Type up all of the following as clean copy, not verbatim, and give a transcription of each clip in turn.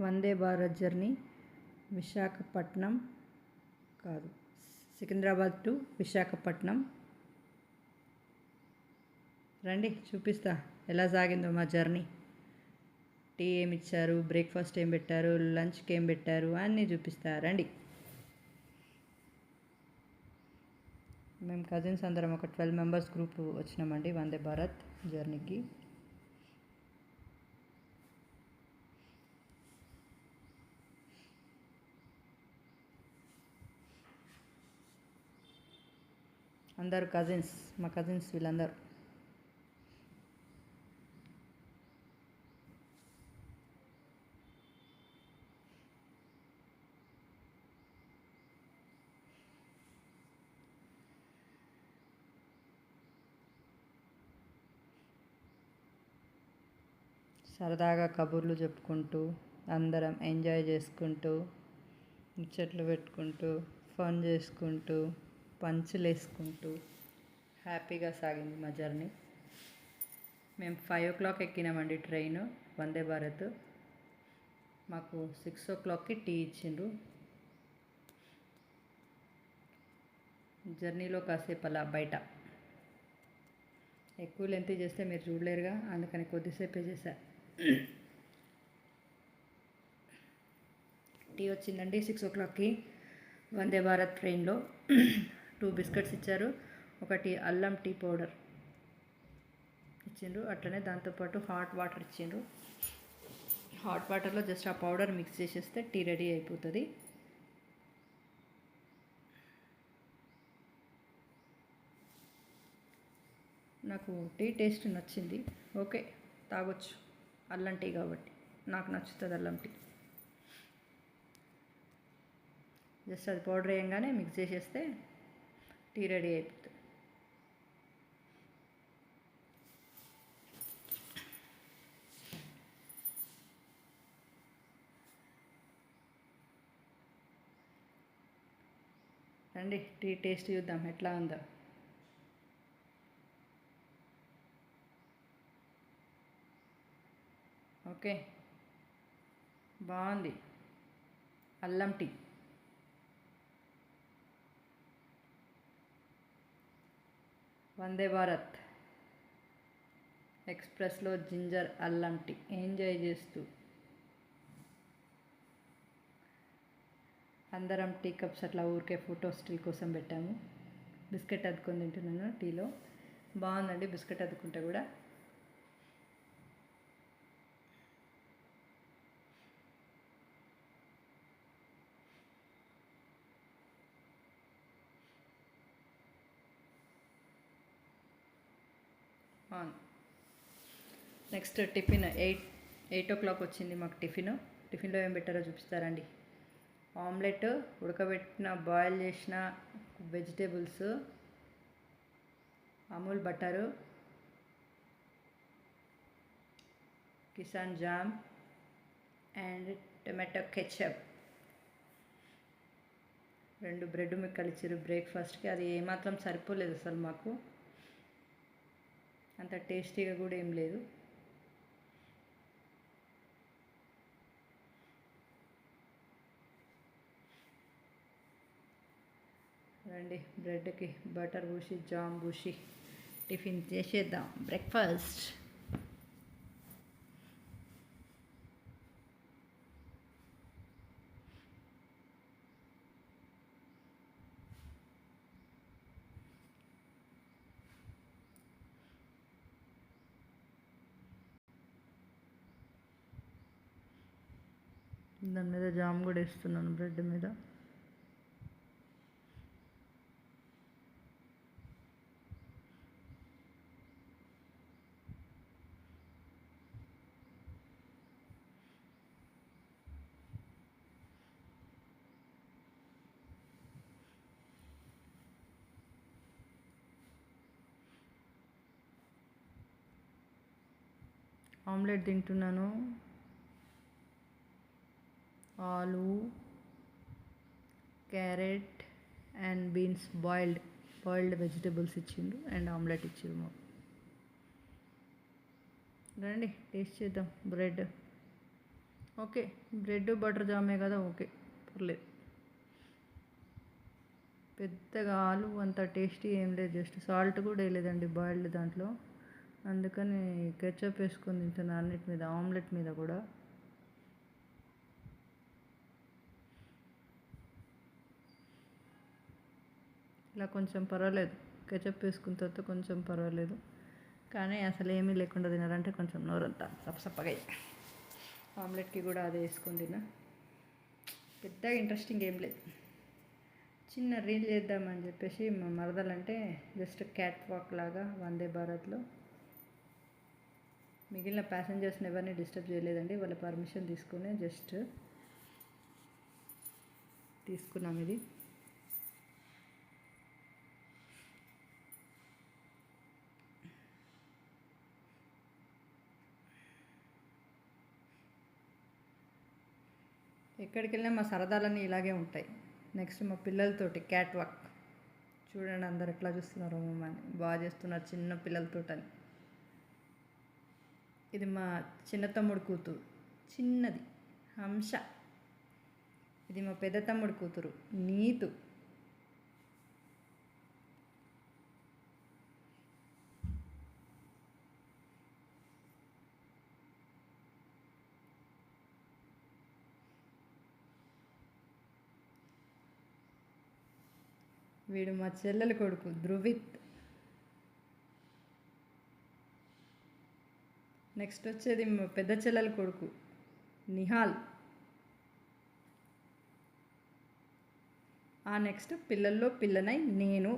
Vande Bharat journey Visakhapatnam కాదు Secunderabad to Visakhapatnam. రండి చూపిస్తా ఎలా సాగిందో మా జర్నీ. టీ ఏమి ఇచ్చారు, బ్రేక్ఫాస్ట్ ఏం పెట్టారు, లంచ్కి ఏం పెట్టారు అన్నీ చూపిస్తా రండి. మేము కజిన్స్ అందరం ఒక 12 మెంబర్స్ గ్రూప్ వచ్చినామండి వందే భారత్ జర్నీకి. అందరు కజిన్స్, మా కజిన్స్ వీళ్ళందరూ. సరదాగా కబుర్లు చెప్పుకుంటూ అందరం ఎంజాయ్ చేసుకుంటూ ముచ్చట్లు పెట్టుకుంటూ ఫన్ చేసుకుంటూ పంచులు వేసుకుంటూ హ్యాపీగా సాగింది మా జర్నీ. మేము 5 o'clock ఎక్కినామండి ట్రైన్ వందే భారత్. మాకు 6 o'clockకి టీ ఇచ్చిండ్రు. జర్నీలో కాసేపు అలా బయట ఎక్కువ లెంత్ చేస్తే మీరు చూడలేరుగా, అందుకని కొద్దిసేపే చేశా. టీ వచ్చిందండి 6 o'clockకి వందే భారత్ ట్రైన్లో. 2 బిస్కెట్స్ ఇచ్చారు, ఒకటి అల్లం టీ పౌడర్ ఇచ్చిండ్రు, అట్లనే దాంతోపాటు హాట్ వాటర్ ఇచ్చిండ్రు. హాట్ వాటర్లో జస్ట్ ఆ పౌడర్ మిక్స్ చేసేస్తే టీ రెడీ అయిపోతుంది. నాకు టీ టేస్ట్ నచ్చింది, ఓకే తాగొచ్చు, అల్లం టీ కాబట్టి నాకు నచ్చుతుంది అల్లం టీ. జస్ట్ అది పౌడర్ వేయంగానే మిక్స్ చేసేస్తే టీ రెడీ అయిపోతుంది. రండి టీ టేస్ట్ చూద్దాం ఎట్లా ఉందో. ఓకే బాగుంది అల్లం టీ. వందే భారత్ ఎక్స్ప్రెస్లో జింజర్ అల్లం టీ ఎంజాయ్ చేస్తూ అందరం టీ కప్స్ అట్లా ఊరికే ఫోటో స్టిల్ కోసం పెట్టాము. బిస్కెట్ అద్దుకొని తింటున్నాను టీలో. బాగుందండి బిస్కెట్ అద్దుకుంటే కూడా. నెక్స్ట్ టిఫిన్ 8 o'clock వచ్చింది మాకు టిఫిన్లో ఏం పెట్టారో చూపిస్తారండి. ఆమ్లెట్, ఉడకబెట్టిన బాయిల్ చేసిన vegetables, Amul butter, Kisan jam and tomato ketchup. 2 bread ముక్కలు ఇచ్చారు బ్రేక్ఫాస్ట్కి. అది ఏమాత్రం సరిపోలేదు అసలు మాకు, అంత టేస్టీగా కూడా ఏం లేదు. రండి బ్రెడ్కి బటర్ పూసి జామ్ పూసి టిఫిన్ చేసేద్దాం, బ్రేక్ఫాస్ట్. దాని మీద జామ్ కూడా వేస్తున్నాను బ్రెడ్ మీద. ఆమ్లెట్ తింటున్నాను. ఆలు, carrot and beans boiled vegetables ఇచ్చిండ్రు అండ్ ఆమ్లెట్ ఇచ్చిండ్రు మాకు. రండి టేస్ట్ చేద్దాం బ్రెడ్. ఓకే, బ్రెడ్ బటర్ జామే కదా, ఓకే, పర్లేదు. పెద్దగా ఆలు అంత టేస్టీ ఏం లేదు, జస్ట్ సాల్ట్ కూడా వేయలేదండి బాయిల్డ్ దాంట్లో. అందుకని కెచప్ వేసుకొని తింటున్నాను అన్నిటి మీద, ఆమ్లెట్ మీద కూడా. ఇలా కొంచెం పర్వాలేదు, కెచప్ వేసుకున్న తర్వాత కొంచెం పర్వాలేదు. కానీ అసలు ఏమీ లేకుండా తినాలంటే కొంచెం నోరంతా సప్పసప్పగా. ఆమ్లెట్కి కూడా అదే వేసుకొని తిన్నా. పెద్దగా ఇంట్రెస్టింగ్ ఏం లేదు. చిన్న రీల్ చేద్దామని చెప్పేసి మా మరదలంటే జస్ట్ క్యాట్ వాక్ లాగా వందే భారత్లో. మిగిలిన ప్యాసింజర్స్ని ఎవరిని డిస్టర్బ్ చేయలేదండి, వాళ్ళ పర్మిషన్ తీసుకునే జస్ట్ తీసుకున్నాం ఇది. ఎక్కడికి వెళ్ళినా మా సరదాలన్నీ ఇలాగే ఉంటాయి. నెక్స్ట్ మా పిల్లలతోటి క్యాట్ వాక్ చూడండి, అందరు ఎట్లా చూస్తున్నారు మమ్మల్ని, బాగా చేస్తున్నారు చిన్న పిల్లలతోటని. ఇది మా చిన్న తమ్ముడు కూతురు, చిన్నది హంస. ఇది మా పెద్ద తమ్ముడు కూతురు నీతు. వీడు మా చెల్లెల కొడుకు ధృవిత్. నెక్స్ట్ వచ్చేది మా పెద్ద చెల్లెల కొడుకు నిహాల్. ఆ నెక్స్ట్ పిల్లల్లో పిల్లనై నేను.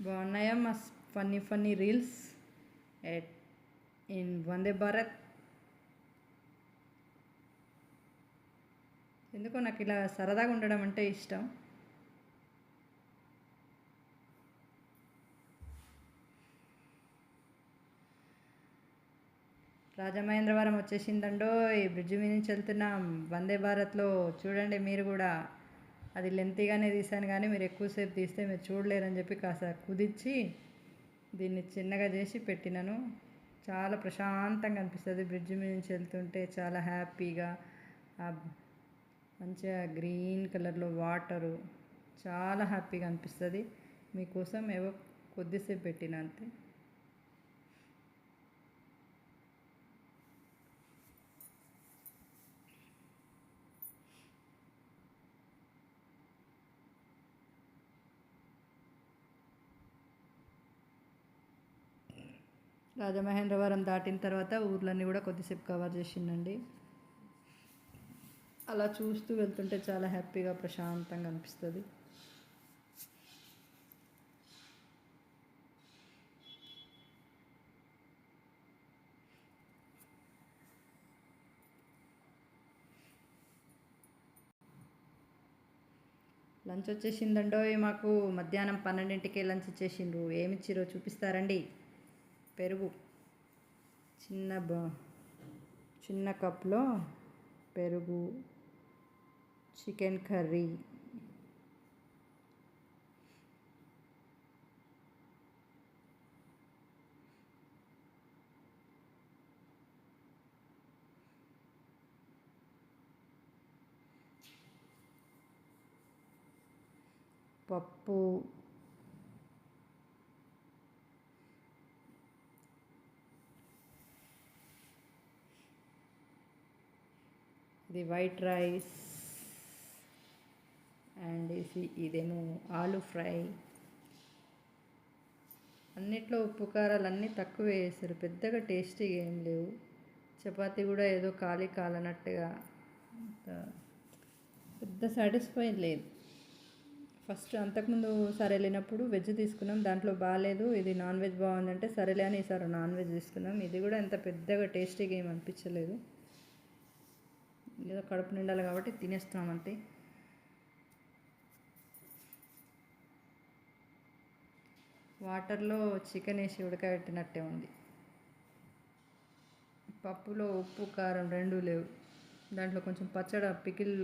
బాగున్నాయా మా funny funny reels in Vande Bharat. ఎందుకో నాకు ఇలా సరదాగా ఉండడం అంటే ఇష్టం. రాజమహేంద్రవరం వచ్చేసిందండో, ఈ బ్రిడ్జి మీద నుంచి వెళ్తున్నాం వందే భారత్లో. చూడండి మీరు కూడా. అది లెంతీగానే తీసాను కానీ మీరు ఎక్కువసేపు తీస్తే మీరు చూడలేరని చెప్పి కాస్త కుదిర్చి దీన్ని చిన్నగా చేసి పెట్టినాను. చాలా ప్రశాంతంగా అనిపిస్తుంది బ్రిడ్జి మీద నుంచి వెళ్తుంటే, చాలా హ్యాపీగా. మంచిగా గ్రీన్ కలర్లో వాటరు, చాలా హ్యాపీగా అనిపిస్తుంది. మీకోసం ఏవో కొద్దిసేపు పెట్టిన అంతే. రాజమహేంద్రవరం దాటిన తర్వాత ఊర్లన్నీ కూడా కొద్దిసేపు కవర్ చేసిండండి. అలా చూస్తూ వెళ్తుంటే చాలా హ్యాపీగా ప్రశాంతంగా అనిపిస్తుంది. లంచ్ వచ్చేసిందండో, మాకు మధ్యాహ్నం 12ంటికే లంచ్ ఇచ్చేసిండ్రు. ఏమిచ్చిరో చూపిస్తారండి. పెరుగు, చిన్న కప్లో పెరుగు, చికెన్ కర్రీ, పప్పు, ఇది వైట్ రైస్, అండ్ ఇదేమో ఆలు ఫ్రై. అన్నిట్లో ఉప్పు కారాలు అన్నీ తక్కువ వేసారు, పెద్దగా టేస్టీగా ఏం లేవు. చపాతీ కూడా ఏదో కాలనట్టుగా, పెద్ద సాటిస్ఫై లేదు. ఫస్ట్ అంతకుముందు సరే వెళ్ళినప్పుడు వెజ్ తీసుకున్నాం, దాంట్లో బాగాలేదు, ఇది నాన్ వెజ్ బాగుందంటే సరేలే అని ఈసారి నాన్ వెజ్ తీసుకున్నాం. ఇది కూడా ఎంత పెద్దగా టేస్టీగా ఏం అనిపించలేదు. ఏదో కడుపు నిండాలి కాబట్టి తినేస్తామంతే. వాటర్లో చికెన్ వేసి ఉడకబెట్టినట్టే ఉంది. పప్పులో ఉప్పు కారం రెండూ లేవు. దాంట్లో కొంచెం పికిల్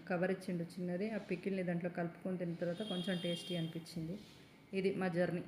కవర్ ఇచ్చిండు చిన్నది, ఆ పికిల్ని దాంట్లో కలుపుకొని తిన్న తర్వాత కొంచెం టేస్టీ అనిపించింది. ఇది మా జర్నీ.